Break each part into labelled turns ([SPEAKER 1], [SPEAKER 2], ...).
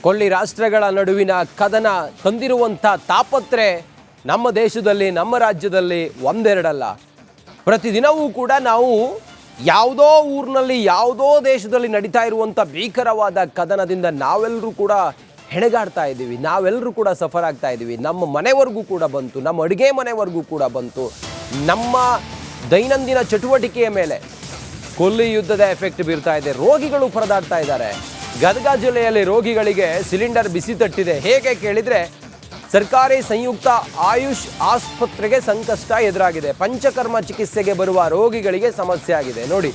[SPEAKER 1] ಕೊಳ್ಳಿ ರಾಷ್ಟ್ರಗಳ ನಡುವಿನ ಕದನ ತಂದಿರುವಂಥ ತಾಪತ್ರೆ ನಮ್ಮ ದೇಶದಲ್ಲಿ ನಮ್ಮ ರಾಜ್ಯದಲ್ಲಿ ಒಂದೆರಡಲ್ಲ. ಪ್ರತಿದಿನವೂ ಕೂಡ ನಾವು ಯಾವುದೋ ಊರಿನಲ್ಲಿ ಯಾವುದೋ ದೇಶದಲ್ಲಿ ನಡೀತಾ ಇರುವಂಥ ಭೀಕರವಾದ ಕದನದಿಂದ ನಾವೆಲ್ಲರೂ ಕೂಡ ಹೆಣಗಾಡ್ತಾ ಇದ್ದೀವಿ, ನಾವೆಲ್ಲರೂ ಕೂಡ ಸಫರ್ ಆಗ್ತಾ ಇದ್ದೀವಿ. ನಮ್ಮ ಮನೆವರೆಗೂ ಕೂಡ ಬಂತು, ನಮ್ಮ ಅಡುಗೆ ಮನೆವರೆಗೂ ಕೂಡ ಬಂತು. ನಮ್ಮ ದೈನಂದಿನ ಚಟುವಟಿಕೆಯ ಮೇಲೆ ಕೊಲ್ಲಿ ಯುದ್ಧದ ಎಫೆಕ್ಟ್ ಬೀರ್ತಾ ಇದೆ. ರೋಗಿಗಳು ಪರದಾಡ್ತಾ ಇದ್ದಾರೆ. ಗದಗ ಜಿಲ್ಲೆಯಲ್ಲಿ ರೋಗಿಗಳಿಗೆ ಸಿಲಿಂಡರ್ ಬಿಸಿ ತಟ್ಟಿದೆ. ಹೇಗೆ ಕೇಳಿದರೆ ಸರ್ಕಾರಿ ಸಂಯುಕ್ತ ಆಯುಷ್ ಆಸ್ಪತ್ರೆಗೆ ಸಂಕಷ್ಟ ಎದುರಾಗಿದೆ. ಪಂಚಕರ್ಮ ಚಿಕಿತ್ಸೆಗೆ ಬರುವ ರೋಗಿಗಳಿಗೆ ಸಮಸ್ಯೆ ಆಗಿದೆ. ನೋಡಿ,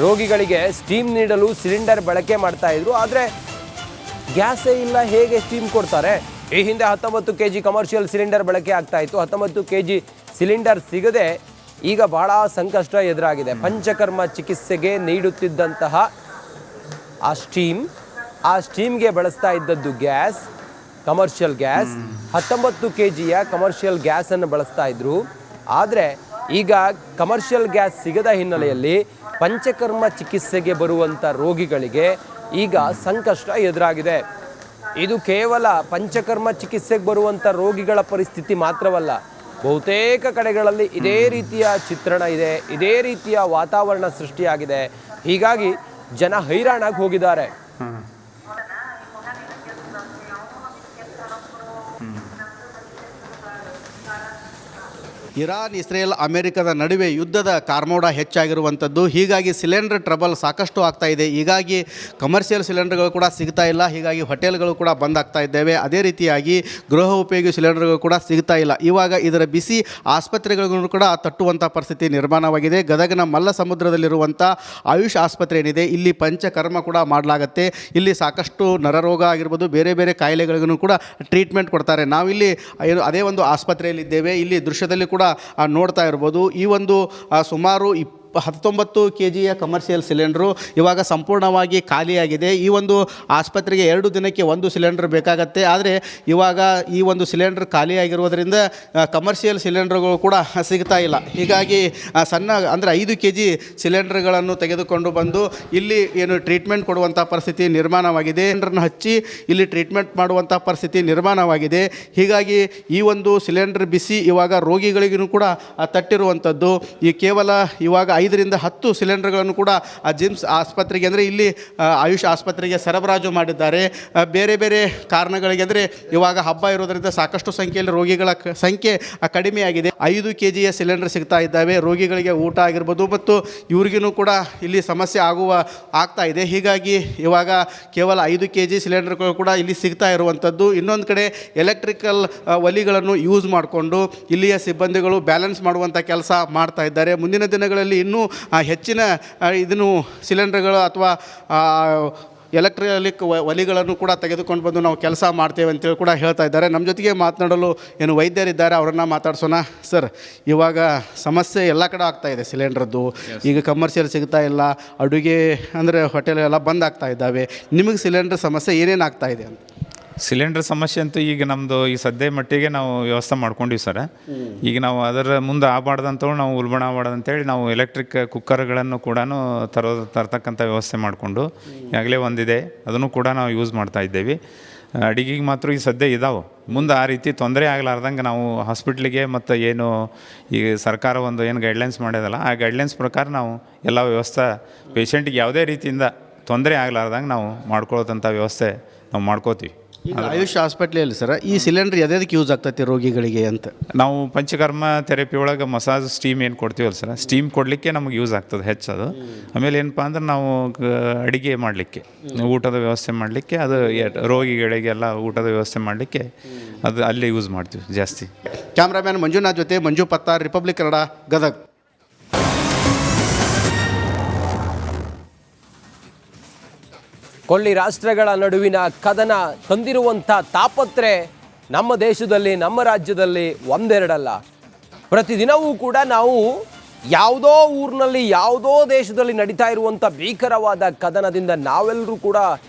[SPEAKER 1] ರೋಗಿಗಳಿಗೆ ಸ್ಟೀಮ್ ನೀಡಲು ಸಿಲಿಂಡರ್ ಬಳಕೆ ಮಾಡ್ತಾ ಇದ್ರು, ಆದರೆ ಗ್ಯಾಸೇ ಇಲ್ಲ, ಹೇಗೆ ಸ್ಟೀಮ್ ಕೊಡ್ತಾರೆ? ಈ ಹಿಂದೆ 19 kg ಕಮರ್ಷಿಯಲ್ ಸಿಲಿಂಡರ್ ಬಳಕೆ ಆಗ್ತಾ ಇತ್ತು. 19 kg ಸಿಲಿಂಡರ್ ಸಿಗದೆ ಈಗ ಬಹಳ ಸಂಕಷ್ಟ ಎದುರಾಗಿದೆ. ಪಂಚಕರ್ಮ ಚಿಕಿತ್ಸೆಗೆ ನೀಡುತ್ತಿದ್ದಂತಹ ಆ ಸ್ಟೀಮ್ಗೆ ಬಳಸ್ತಾ ಇದ್ದದ್ದು ಗ್ಯಾಸ್, ಕಮರ್ಷಿಯಲ್ ಗ್ಯಾಸ್, 19 kgಯ ಕಮರ್ಷಿಯಲ್ ಗ್ಯಾಸನ್ನು ಬಳಸ್ತಾ ಇದ್ರು. ಆದರೆ ಈಗ ಕಮರ್ಷಿಯಲ್ ಗ್ಯಾಸ್ ಸಿಗದ ಹಿನ್ನೆಲೆಯಲ್ಲಿ ಪಂಚಕರ್ಮ ಚಿಕಿತ್ಸೆಗೆ ಬರುವಂಥ ರೋಗಿಗಳಿಗೆ ಈಗ ಸಂಕಷ್ಟ ಎದುರಾಗಿದೆ. ಇದು ಕೇವಲ ಪಂಚಕರ್ಮ ಚಿಕಿತ್ಸೆಗೆ ಬರುವಂಥ ರೋಗಿಗಳ ಪರಿಸ್ಥಿತಿ ಮಾತ್ರವಲ್ಲ, ಬಹುತೇಕ ಕಡೆಗಳಲ್ಲಿ ಇದೇ ರೀತಿಯ ಚಿತ್ರಣ ಇದೆ, ಇದೇ ರೀತಿಯ ವಾತಾವರಣ ಸೃಷ್ಟಿಯಾಗಿದೆ. ಹೀಗಾಗಿ ಜನ ಹೈರಾಣಾಗಿ ಹೋಗಿದ್ದಾರೆ.
[SPEAKER 2] ಇರಾನ್, ಇಸ್ರೇಲ್, ಅಮೆರಿಕದ ನಡುವೆ ಯುದ್ಧದ ಕಾರ್ಮೋಡ ಹೆಚ್ಚಾಗಿರುವಂಥದ್ದು. ಹೀಗಾಗಿ ಸಿಲಿಂಡರ್ ಟ್ರಬಲ್ ಸಾಕಷ್ಟು ಆಗ್ತಾ ಇದೆ. ಹೀಗಾಗಿ ಕಮರ್ಷಿಯಲ್ ಸಿಲಿಂಡರ್ಗಳು ಕೂಡ ಸಿಗ್ತಾ ಇಲ್ಲ. ಹೀಗಾಗಿ ಹೋಟೆಲ್ಗಳು ಕೂಡ ಬಂದ್ ಆಗ್ತಾ ಇದ್ದೇವೆ. ಅದೇ ರೀತಿಯಾಗಿ ಗೃಹ ಉಪಯೋಗಿ ಸಿಲಿಂಡರ್ಗಳು ಕೂಡ ಸಿಗ್ತಾ ಇಲ್ಲ. ಇವಾಗ ಇದರ ಬಿಸಿ ಆಸ್ಪತ್ರೆಗಳನ್ನು ಕೂಡ ತಟ್ಟುವಂಥ ಪರಿಸ್ಥಿತಿ ನಿರ್ಮಾಣವಾಗಿದೆ. ಗದಗನ ಮಲ್ಲ ಸಮುದ್ರದಲ್ಲಿರುವಂಥ ಆಯುಷ್ ಆಸ್ಪತ್ರೆ ಏನಿದೆ, ಇಲ್ಲಿ ಪಂಚಕರ್ಮ ಕೂಡ ಮಾಡಲಾಗತ್ತೆ. ಇಲ್ಲಿ ಸಾಕಷ್ಟು ನರರೋಗ ಆಗಿರ್ಬೋದು, ಬೇರೆ ಬೇರೆ ಕಾಯಿಲೆಗಳಿಗೂ ಕೂಡ ಟ್ರೀಟ್ಮೆಂಟ್ ಕೊಡ್ತಾರೆ. ನಾವಿಲ್ಲಿ ಅದೇ ಒಂದು ಆಸ್ಪತ್ರೆಯಲ್ಲಿದ್ದೇವೆ. ಇಲ್ಲಿ ದೃಶ್ಯದಲ್ಲಿ ಕೂಡ ನೋಡ್ತಾ ಇರ್ಬೋದು. ಈ ಒಂದು ಸುಮಾರು 19 kgಯ ಕಮರ್ಷಿಯಲ್ ಸಿಲಿಂಡ್ರು ಇವಾಗ ಸಂಪೂರ್ಣವಾಗಿ ಖಾಲಿಯಾಗಿದೆ. ಈ ಒಂದು ಆಸ್ಪತ್ರೆಗೆ 2 ದಿನಕ್ಕೆ 1 ಸಿಲಿಂಡರ್ ಬೇಕಾಗತ್ತೆ. ಆದರೆ ಇವಾಗ ಈ ಒಂದು ಸಿಲಿಂಡರ್ ಖಾಲಿಯಾಗಿರೋದ್ರಿಂದ ಕಮರ್ಷಿಯಲ್ ಸಿಲಿಂಡರ್ಗಳು ಕೂಡ ಸಿಗ್ತಾ ಇಲ್ಲ. ಹೀಗಾಗಿ ಸಣ್ಣ ಅಂದರೆ 5 kg ಸಿಲಿಂಡರ್ಗಳನ್ನು ತೆಗೆದುಕೊಂಡು ಬಂದು ಇಲ್ಲಿ ಏನು ಟ್ರೀಟ್ಮೆಂಟ್ ಕೊಡುವಂಥ ಪರಿಸ್ಥಿತಿ ನಿರ್ಮಾಣವಾಗಿದೆ. ಸಿಲಿಂಡರ್ನ ಹಚ್ಚಿ ಇಲ್ಲಿ ಟ್ರೀಟ್ಮೆಂಟ್ ಮಾಡುವಂಥ ಪರಿಸ್ಥಿತಿ ನಿರ್ಮಾಣವಾಗಿದೆ. ಹೀಗಾಗಿ ಈ ಒಂದು ಸಿಲಿಂಡರ್ ಬಿಸಿ ಇವಾಗ ರೋಗಿಗಳಿಗೂ ಕೂಡ ತಟ್ಟಿರುವಂಥದ್ದು. ಈ ಕೇವಲ ಇವಾಗ 5 ರಿಂದ 10 ಸಿಲಿಂಡರ್ಗಳನ್ನು ಕೂಡ ಜಿಮ್ಸ್ ಆಸ್ಪತ್ರೆಗೆ ಅಂದರೆ ಇಲ್ಲಿ ಆಯುಷ್ ಆಸ್ಪತ್ರೆಗೆ ಸರಬರಾಜು ಮಾಡಿದ್ದಾರೆ. ಬೇರೆ ಬೇರೆ ಕಾರಣಗಳಿಗೆ ಅಂದರೆ ಇವಾಗ ಹಬ್ಬ ಇರೋದರಿಂದ ಸಾಕಷ್ಟು ಸಂಖ್ಯೆಯಲ್ಲಿ ರೋಗಿಗಳ ಸಂಖ್ಯೆ ಕಡಿಮೆಯಾಗಿದೆ. 5 kgಯ ಸಿಲಿಂಡರ್ ಸಿಗ್ತಾ ಇದ್ದಾವೆ. ರೋಗಿಗಳಿಗೆ ಊಟ ಆಗಿರ್ಬೋದು ಮತ್ತು ಇವ್ರಿಗೂ ಕೂಡ ಇಲ್ಲಿ ಸಮಸ್ಯೆ ಆಗ್ತಾ ಇದೆ. ಹೀಗಾಗಿ ಇವಾಗ ಕೇವಲ 5 kg ಸಿಲಿಂಡರ್ಗಳು ಕೂಡ ಇಲ್ಲಿ ಸಿಗ್ತಾ ಇರುವಂಥದ್ದು. ಇನ್ನೊಂದು ಕಡೆ ಎಲೆಕ್ಟ್ರಿಕಲ್ ಒಲಿಗಳನ್ನು ಯೂಸ್ ಮಾಡಿಕೊಂಡು ಇಲ್ಲಿಯ ಸಿಬ್ಬಂದಿಗಳು ಬ್ಯಾಲೆನ್ಸ್ ಮಾಡುವಂಥ ಕೆಲಸ ಮಾಡ್ತಾ ಇದ್ದಾರೆ. ಮುಂದಿನ ದಿನಗಳಲ್ಲಿ ಇನ್ನೂ ಹೆಚ್ಚಿನ ಇದನ್ನು ಸಿಲಿಂಡರ್ಗಳು ಅಥವಾ ಎಲೆಕ್ಟ್ರಿಕ್ ಒಲಿಗಳನ್ನು ಕೂಡ ತೆಗೆದುಕೊಂಡು ಬಂದು ನಾವು ಕೆಲಸ ಮಾಡ್ತೇವೆ ಅಂತೇಳಿ ಕೂಡ ಹೇಳ್ತಾ ಇದ್ದಾರೆ. ನಮ್ಮ ಜೊತೆಗೆ ಮಾತನಾಡಲು ಏನು ವೈದ್ಯರಿದ್ದಾರೆ, ಅವರನ್ನು ಮಾತಾಡ್ಸೋಣ. ಸರ್, ಇವಾಗ ಸಮಸ್ಯೆ ಎಲ್ಲ ಕಡೆ ಆಗ್ತಾ ಇದೆ ಸಿಲಿಂಡ್ರದ್ದು. ಈಗ ಕಮರ್ಷಿಯಲ್ ಸಿಗ್ತಾ ಇಲ್ಲ, ಅಡುಗೆ ಅಂದರೆ ಹೋಟೆಲ್ ಎಲ್ಲ ಬಂದ್ ಆಗ್ತಾ ಇದ್ದಾವೆ. ನಿಮಗೆ ಸಿಲಿಂಡರ್ ಸಮಸ್ಯೆ ಏನೇನು ಆಗ್ತಾ ಇದೆ ಅಂತ?
[SPEAKER 3] ಸಿಲಿಂಡರ್ ಸಮಸ್ಯೆ ಅಂತೂ ಈಗ ನಮ್ಮದು ಈ ಸದ್ಯ ಮಟ್ಟಿಗೆ ನಾವು ವ್ಯವಸ್ಥೆ ಮಾಡ್ಕೊಂಡಿವಿ ಸರ್. ಈಗ ನಾವು ಅದರ ಮುಂದೆ ಆಗಬಾರ್ದಂತೇಳಿ ನಾವು ಉಲ್ಬಣ ಆಗಬಾರ್ದಂತೇಳಿ ನಾವು ಎಲೆಕ್ಟ್ರಿಕ್ ಕುಕ್ಕರ್ಗಳನ್ನು ಕೂಡ ತರ್ತಕ್ಕಂಥ ವ್ಯವಸ್ಥೆ ಮಾಡಿಕೊಂಡು ಈಗಾಗಲೇ ಒಂದಿದೆ, ಅದನ್ನು ಕೂಡ ನಾವು ಯೂಸ್ ಮಾಡ್ತಾ ಇದ್ದೇವೆ. ಅಡುಗೆಗೆ ಮಾತ್ರ ಈ ಸದ್ಯ ಇದಾವೆ. ಮುಂದೆ ಆ ರೀತಿ ತೊಂದರೆ ಆಗಲಾರ್ದಂಗೆ ನಾವು ಹಾಸ್ಪಿಟ್ಲಿಗೆ ಮತ್ತು ಏನು ಈಗ ಸರ್ಕಾರ ಒಂದು ಏನು ಗೈಡ್ಲೈನ್ಸ್ ಮಾಡ್ಯದಲ್ಲ, ಆ ಗೈಡ್ಲೈನ್ಸ್ ಪ್ರಕಾರ ನಾವು ಎಲ್ಲ ವ್ಯವಸ್ಥೆ ಪೇಷಂಟಿಗೆ ಯಾವುದೇ ರೀತಿಯಿಂದ ತೊಂದರೆ ಆಗಲಾರ್ದಂಗೆ ನಾವು ಮಾಡ್ಕೊಳ್ಳೋದಂಥ ವ್ಯವಸ್ಥೆ ನಾವು ಮಾಡ್ಕೋತೀವಿ.
[SPEAKER 2] ಈಗ ಆಯುಷ್ ಹಾಸ್ಪಿಟ್ಲಲ್ಲಿ ಸರ್ ಈ ಸಿಲಿಂಡರ್ ಯಾವುದಕ್ಕೆ ಯೂಸ್ ಆಗ್ತೈತಿ ರೋಗಿಗಳಿಗೆ ಅಂತ?
[SPEAKER 3] ನಾವು ಪಂಚಕರ್ಮ ಥೆರಪಿ ಒಳಗೆ ಮಸಾಜ್ ಸ್ಟೀಮ್ ಏನು ಕೊಡ್ತೀವಲ್ಲ ಸರ್, ಸ್ಟೀಮ್ ಕೊಡಲಿಕ್ಕೆ ನಮಗೆ ಯೂಸ್ ಆಗ್ತದೆ ಹೆಚ್ಚದು. ಆಮೇಲೆ ಏನಪ್ಪ ಅಂದ್ರೆ ನಾವು ಅಡುಗೆ ಮಾಡಲಿಕ್ಕೆ, ಊಟದ ವ್ಯವಸ್ಥೆ ಮಾಡಲಿಕ್ಕೆ, ಅದು ರೋಗಿಗಳಿಗೆಲ್ಲ ಊಟದ ವ್ಯವಸ್ಥೆ ಮಾಡಲಿಕ್ಕೆ ಅದು ಅಲ್ಲಿ ಯೂಸ್ ಮಾಡ್ತೀವಿ ಜಾಸ್ತಿ.
[SPEAKER 2] ಕ್ಯಾಮ್ರಾಮ್ಯಾನ್ ಮಂಜುನಾಥ್ ಜೊತೆ ಮಂಜು ಪತ್ತಾರ್, ರಿಪಬ್ಲಿಕ್ ಕನ್ನಡ, ಗದಗ್.
[SPEAKER 1] ಕೊಳ್ಳಿ ರಾಷ್ಟ್ರಗಳ ನಡುವಿನ ಕದನ ತಂದಿರುವಂಥ ತಾಪತ್ರೆ ನಮ್ಮ ದೇಶದಲ್ಲಿ ನಮ್ಮ ರಾಜ್ಯದಲ್ಲಿ ಒಂದೆರಡಲ್ಲ. ಪ್ರತಿದಿನವೂ ಕೂಡ ನಾವು ಯಾವುದೋ ಊರಿನಲ್ಲಿ ಯಾವುದೋ ದೇಶದಲ್ಲಿ ನಡೀತಾ ಇರುವಂಥ ಭೀಕರವಾದ ಕದನದಿಂದ ನಾವೆಲ್ಲರೂ ಕೂಡ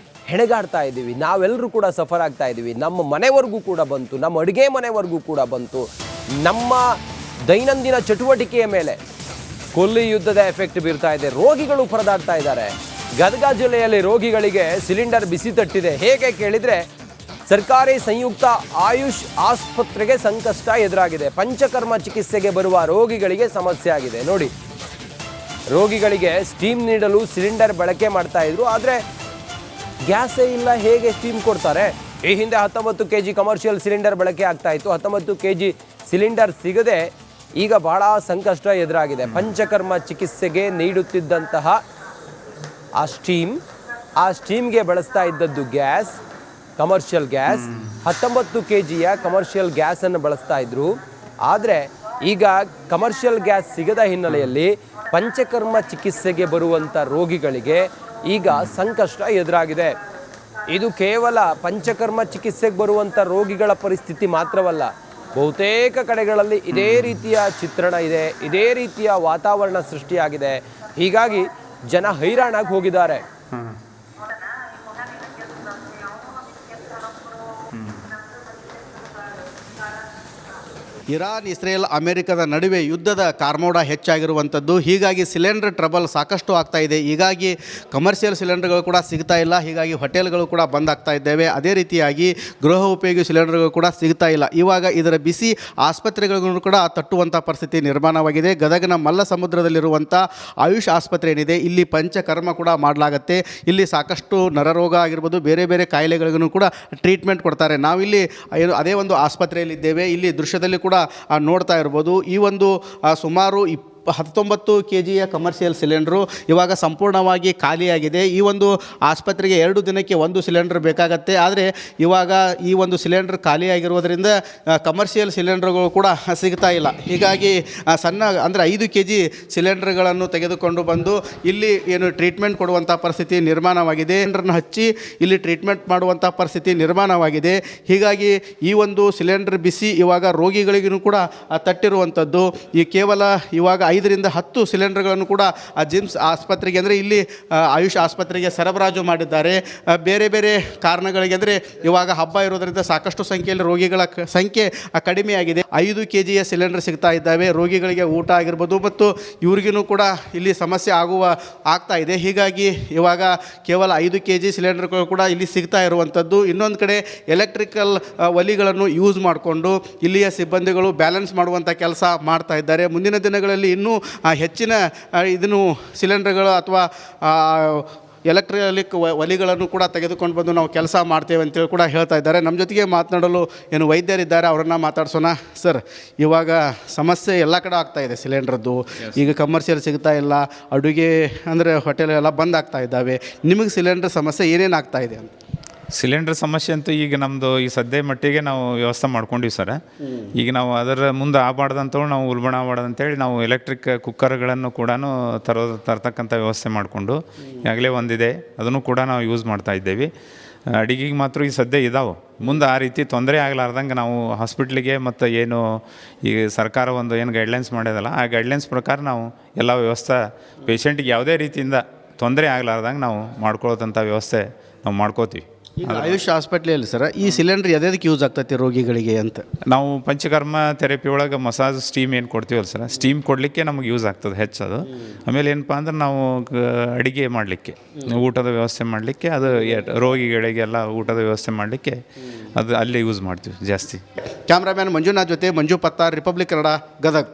[SPEAKER 1] ಹೆಣಗಾಡ್ತಾ ಇದ್ದೀವಿ, ನಾವೆಲ್ಲರೂ ಕೂಡ ಸಫರ್ ಆಗ್ತಾ ಇದ್ದೀವಿ. ನಮ್ಮ ಮನೆವರೆಗೂ ಕೂಡ ಬಂತು, ನಮ್ಮ ಅಡುಗೆ ಮನೆವರೆಗೂ ಕೂಡ ಬಂತು. ನಮ್ಮ ದೈನಂದಿನ ಚಟುವಟಿಕೆಯ ಮೇಲೆ ಕೊಲ್ಲಿ ಯುದ್ಧದ ಎಫೆಕ್ಟ್ ಬೀರ್ತಾ ಇದೆ. ರೋಗಿಗಳು ಪರದಾಡ್ತಾ ಇದ್ದಾರೆ. ಗದಗ ಜಿಲ್ಲೆಯಲ್ಲಿ ರೋಗಿಗಳಿಗೆ ಸಿಲಿಂಡರ್ ಬಿಸಿ ತಟ್ಟಿದೆ. ಹೇಗೆ ಕೇಳಿದರೆ ಸರ್ಕಾರಿ ಸಂಯುಕ್ತ ಆಯುಷ್ ಆಸ್ಪತ್ರೆಗೆ ಸಂಕಷ್ಟ ಎದುರಾಗಿದೆ. ಪಂಚಕರ್ಮ ಚಿಕಿತ್ಸೆಗೆ ಬರುವ ರೋಗಿಗಳಿಗೆ ಸಮಸ್ಯೆ ಆಗಿದೆ. ನೋಡಿ, ರೋಗಿಗಳಿಗೆ ಸ್ಟೀಮ್ ನೀಡಲು ಸಿಲಿಂಡರ್ ಬಳಕೆ ಮಾಡ್ತಾ ಇದ್ರು, ಆದರೆ ಗ್ಯಾಸೇ ಇಲ್ಲ, ಹೇಗೆ ಸ್ಟೀಮ್ ಕೊಡ್ತಾರೆ? ಈ ಹಿಂದೆ 19 kg ಕಮರ್ಷಿಯಲ್ ಸಿಲಿಂಡರ್ ಬಳಕೆ ಆಗ್ತಾ ಇತ್ತು. 19 kg ಸಿಲಿಂಡರ್ ಸಿಗದೆ ಈಗ ಬಹಳ ಸಂಕಷ್ಟ ಎದುರಾಗಿದೆ. ಪಂಚಕರ್ಮ ಚಿಕಿತ್ಸೆಗೆ ನೀಡುತ್ತಿದ್ದಂತಹ ಆ ಸ್ಟೀಮ್ಗೆ ಬಳಸ್ತಾ ಇದ್ದದ್ದು ಗ್ಯಾಸ್, ಕಮರ್ಷಿಯಲ್ ಗ್ಯಾಸ್, 19 kgಯ ಕಮರ್ಷಿಯಲ್ ಗ್ಯಾಸನ್ನು ಬಳಸ್ತಾ ಇದ್ರು. ಆದರೆ ಈಗ ಕಮರ್ಷಿಯಲ್ ಗ್ಯಾಸ್ ಸಿಗದ ಹಿನ್ನೆಲೆಯಲ್ಲಿ ಪಂಚಕರ್ಮ ಚಿಕಿತ್ಸೆಗೆ ಬರುವಂಥ ರೋಗಿಗಳಿಗೆ ಈಗ ಸಂಕಷ್ಟ ಎದುರಾಗಿದೆ. ಇದು ಕೇವಲ ಪಂಚಕರ್ಮ ಚಿಕಿತ್ಸೆಗೆ ಬರುವಂಥ ರೋಗಿಗಳ ಪರಿಸ್ಥಿತಿ ಮಾತ್ರವಲ್ಲ, ಬಹುತೇಕ ಕಡೆಗಳಲ್ಲಿ ಇದೇ ರೀತಿಯ ಚಿತ್ರಣ ಇದೆ, ಇದೇ ರೀತಿಯ ವಾತಾವರಣ ಸೃಷ್ಟಿಯಾಗಿದೆ. ಹೀಗಾಗಿ ಜನ ಹೈರಾಣಾಗಿ ಹೋಗಿದ್ದಾರೆ.
[SPEAKER 2] ಇರಾನ್, ಇಸ್ರೇಲ್, ಅಮೆರಿಕದ ನಡುವೆ ಯುದ್ಧದ ಕಾರ್ಮೋಡ ಹೆಚ್ಚಾಗಿರುವಂಥದ್ದು. ಹೀಗಾಗಿ ಸಿಲಿಂಡರ್ ಟ್ರಬಲ್ ಸಾಕಷ್ಟು ಆಗ್ತಾ ಇದೆ. ಹೀಗಾಗಿ ಕಮರ್ಷಿಯಲ್ ಸಿಲಿಂಡರ್ಗಳು ಕೂಡ ಸಿಗ್ತಾ ಇಲ್ಲ. ಹೀಗಾಗಿ ಹೋಟೆಲ್ಗಳು ಕೂಡ ಬಂದ್ ಆಗ್ತಾ ಇದ್ದೇವೆ. ಅದೇ ರೀತಿಯಾಗಿ ಗೃಹ ಉಪಯೋಗಿ ಸಿಲಿಂಡರ್ಗಳು ಕೂಡ ಸಿಗ್ತಾ ಇಲ್ಲ. ಇವಾಗ ಇದರ ಬಿಸಿ ಆಸ್ಪತ್ರೆಗಳನ್ನು ಕೂಡ ತಟ್ಟುವಂಥ ಪರಿಸ್ಥಿತಿ ನಿರ್ಮಾಣವಾಗಿದೆ. ಗದಗನ ಮಲ್ಲ ಸಮುದ್ರದಲ್ಲಿರುವಂಥ ಆಯುಷ್ ಆಸ್ಪತ್ರೆ ಏನಿದೆ, ಇಲ್ಲಿ ಪಂಚಕರ್ಮ ಕೂಡ ಮಾಡಲಾಗತ್ತೆ. ಇಲ್ಲಿ ಸಾಕಷ್ಟು ನರರೋಗ ಆಗಿರ್ಬೋದು, ಬೇರೆ ಬೇರೆ ಕಾಯಿಲೆಗಳಿಗೂ ಕೂಡ ಟ್ರೀಟ್ಮೆಂಟ್ ಕೊಡ್ತಾರೆ. ನಾವಿಲ್ಲಿ ಅದೇ ಒಂದು ಆಸ್ಪತ್ರೆಯಲ್ಲಿದ್ದೇವೆ. ಇಲ್ಲಿ ದೃಶ್ಯದಲ್ಲಿ ಕೂಡ ನೋಡ್ತಾ ಇರ್ಬೋದು. ಈ ಒಂದು ಸುಮಾರು 19 kgಯ ಕಮರ್ಷಿಯಲ್ ಸಿಲಿಂಡ್ರು ಇವಾಗ ಸಂಪೂರ್ಣವಾಗಿ ಖಾಲಿಯಾಗಿದೆ. ಈ ಒಂದು ಆಸ್ಪತ್ರೆಗೆ 2 ದಿನಕ್ಕೆ 1 ಸಿಲಿಂಡರ್ ಬೇಕಾಗತ್ತೆ. ಆದರೆ ಇವಾಗ ಈ ಒಂದು ಸಿಲಿಂಡರ್ ಖಾಲಿಯಾಗಿರುವುದರಿಂದ ಕಮರ್ಷಿಯಲ್ ಸಿಲಿಂಡರ್ಗಳು ಕೂಡ ಸಿಗ್ತಾ ಇಲ್ಲ. ಹೀಗಾಗಿ ಸಣ್ಣ ಅಂದರೆ 5 kg ಸಿಲಿಂಡರ್ಗಳನ್ನು ತೆಗೆದುಕೊಂಡು ಬಂದು ಇಲ್ಲಿ ಏನು ಟ್ರೀಟ್ಮೆಂಟ್ ಕೊಡುವಂಥ ಪರಿಸ್ಥಿತಿ ನಿರ್ಮಾಣವಾಗಿದೆ. ಸಿಲಿಂಡರ್ನ ಹಚ್ಚಿ ಇಲ್ಲಿ ಟ್ರೀಟ್ಮೆಂಟ್ ಮಾಡುವಂಥ ಪರಿಸ್ಥಿತಿ ನಿರ್ಮಾಣವಾಗಿದೆ. ಹೀಗಾಗಿ ಈ ಒಂದು ಸಿಲಿಂಡರ್ ಬಿಸಿ ಇವಾಗ ರೋಗಿಗಳಿಗೂ ಕೂಡ ತಟ್ಟಿರುವಂಥದ್ದು. ಈ ಕೇವಲ ಇವಾಗ 5 ರಿಂದ 10 ಸಿಲಿಂಡರ್ಗಳನ್ನು ಕೂಡ ಜಿಮ್ಸ್ ಆಸ್ಪತ್ರೆಗೆ ಅಂದರೆ ಇಲ್ಲಿ ಆಯುಷ್ ಆಸ್ಪತ್ರೆಗೆ ಸರಬರಾಜು ಮಾಡಿದ್ದಾರೆ. ಬೇರೆ ಬೇರೆ ಕಾರಣಗಳಿಗೆ ಅಂದರೆ ಇವಾಗ ಹಬ್ಬ ಇರೋದರಿಂದ ಸಾಕಷ್ಟು ಸಂಖ್ಯೆಯಲ್ಲಿ ರೋಗಿಗಳ ಸಂಖ್ಯೆ ಕಡಿಮೆಯಾಗಿದೆ. 5 kgಯ ಸಿಲಿಂಡರ್ ಸಿಗ್ತಾ ಇದ್ದಾವೆ. ರೋಗಿಗಳಿಗೆ ಊಟ ಆಗಿರ್ಬೋದು ಮತ್ತು ಇವ್ರಿಗೂ ಕೂಡ ಇಲ್ಲಿ ಸಮಸ್ಯೆ ಆಗ್ತಾ ಇದೆ. ಹೀಗಾಗಿ ಇವಾಗ ಕೇವಲ 5 kg ಸಿಲಿಂಡರ್ಗಳು ಕೂಡ ಇಲ್ಲಿ ಸಿಗ್ತಾ ಇರುವಂಥದ್ದು. ಇನ್ನೊಂದು ಕಡೆ ಎಲೆಕ್ಟ್ರಿಕಲ್ ಒಲಿಗಳನ್ನು ಯೂಸ್ ಮಾಡಿಕೊಂಡು ಇಲ್ಲಿಯ ಸಿಬ್ಬಂದಿಗಳು ಬ್ಯಾಲೆನ್ಸ್ ಮಾಡುವಂಥ ಕೆಲಸ ಮಾಡ್ತಾ ಇದ್ದಾರೆ. ಮುಂದಿನ ದಿನಗಳಲ್ಲಿ ಇನ್ನೂ ಹೆಚ್ಚಿನ ಇದನ್ನು ಸಿಲಿಂಡರ್ಗಳು ಅಥವಾ ಎಲೆಕ್ಟ್ರಿಕ್ ಒಲಿಗಳನ್ನು ಕೂಡ ತೆಗೆದುಕೊಂಡು ಬಂದು ನಾವು ಕೆಲಸ ಮಾಡ್ತೇವೆ ಅಂತೇಳಿ ಕೂಡ ಹೇಳ್ತಾ ಇದ್ದಾರೆ. ನಮ್ಮ ಜೊತೆಗೆ ಮಾತನಾಡಲು ಏನು ವೈದ್ಯರಿದ್ದಾರೆ, ಅವರನ್ನು ಮಾತಾಡ್ಸೋಣ. ಸರ್, ಇವಾಗ ಸಮಸ್ಯೆ ಎಲ್ಲ ಕಡೆ ಆಗ್ತಾ ಇದೆ ಸಿಲಿಂಡ್ರದ್ದು. ಈಗ ಕಮರ್ಷಿಯಲ್ ಸಿಗ್ತಾ ಇಲ್ಲ, ಅಡುಗೆ ಅಂದರೆ ಹೋಟೆಲ್ ಎಲ್ಲ ಬಂದ್ ಆಗ್ತಾ ಇದ್ದಾವೆ. ನಿಮಗೆ ಸಿಲಿಂಡರ್ ಸಮಸ್ಯೆ ಏನೇನು ಆಗ್ತಾ ಇದೆ ಅಂತ?
[SPEAKER 3] ಸಿಲಿಂಡರ್ ಸಮಸ್ಯೆ ಅಂತೂ ಈಗ ನಮ್ಮದು ಈ ಸದ್ಯ ಮಟ್ಟಿಗೆ ನಾವು ವ್ಯವಸ್ಥೆ ಮಾಡ್ಕೊಂಡಿವಿ ಸರ್. ಈಗ ನಾವು ಅದರ ಮುಂದೆ ಆಗಬಾರ್ದಂತೇಳಿ ನಾವು ಉಲ್ಬಣ ಅಂತೇಳಿ ನಾವು ಎಲೆಕ್ಟ್ರಿಕ್ ಕುಕ್ಕರ್ಗಳನ್ನು ಕೂಡ ತರ್ತಕ್ಕಂಥ ವ್ಯವಸ್ಥೆ ಮಾಡಿಕೊಂಡು ಈಗಾಗಲೇ ಒಂದಿದೆ, ಅದನ್ನು ಕೂಡ ನಾವು ಯೂಸ್ ಮಾಡ್ತಾ ಇದ್ದೇವೆ. ಅಡಿಗೆಗೆ ಮಾತ್ರ ಈ ಸದ್ಯ ಇದಾವೆ. ಮುಂದೆ ಆ ರೀತಿ ತೊಂದರೆ ಆಗಲಾರ್ದಂಗೆ ನಾವು ಹಾಸ್ಪಿಟ್ಲಿಗೆ ಮತ್ತು ಏನು ಈಗ ಸರ್ಕಾರ ಒಂದು ಏನು ಗೈಡ್ಲೈನ್ಸ್ ಮಾಡ್ಯದಲ್ಲ, ಆ ಗೈಡ್ಲೈನ್ಸ್ ಪ್ರಕಾರ ನಾವು ಎಲ್ಲ ವ್ಯವಸ್ಥೆ ಪೇಷಂಟಿಗೆ ಯಾವುದೇ ರೀತಿಯಿಂದ ತೊಂದರೆ ಆಗಲಾರ್ದಂಗೆ ನಾವು ಮಾಡ್ಕೊಳ್ಳೋದಂಥ ವ್ಯವಸ್ಥೆ ನಾವು ಮಾಡ್ಕೋತೀವಿ.
[SPEAKER 2] ಈಗ ಆಯುಷ್ ಹಾಸ್ಪಿಟ್ಲಲ್ಲಿ ಸರ್ ಈ ಸಿಲಿಂಡರ್ ಎದಕ್ಕೆ ಯೂಸ್ ಆಗ್ತೈತಿ ರೋಗಿಗಳಿಗೆ ಅಂತ?
[SPEAKER 3] ನಾವು ಪಂಚಕರ್ಮ ಥೆರಪಿ ಒಳಗೆ ಮಸಾಜ್ ಸ್ಟೀಮ್ ಏನು ಕೊಡ್ತೀವಲ್ಲ ಸರ್, ಸ್ಟೀಮ್ ಕೊಡಲಿಕ್ಕೆ ನಮಗೆ ಯೂಸ್ ಆಗ್ತದೆ ಹೆಚ್ಚದು. ಆಮೇಲೆ ಏನಪ್ಪ ಅಂದ್ರೆ ನಾವು ಅಡುಗೆ ಮಾಡಲಿಕ್ಕೆ, ಊಟದ ವ್ಯವಸ್ಥೆ ಮಾಡಲಿಕ್ಕೆ, ಅದು ರೋಗಿಗಳಿಗೆಲ್ಲ ಊಟದ ವ್ಯವಸ್ಥೆ ಮಾಡಲಿಕ್ಕೆ ಅದು ಅಲ್ಲೇ ಯೂಸ್ ಮಾಡ್ತೀವಿ ಜಾಸ್ತಿ.
[SPEAKER 2] ಕ್ಯಾಮ್ರಾಮ್ಯಾನ್ ಮಂಜುನಾಥ್ ಜೊತೆ ಮಂಜು ಪತ್ತಾರ್, ರಿಪಬ್ಲಿಕ್ ಕನ್ನಡ, ಗದಗ್.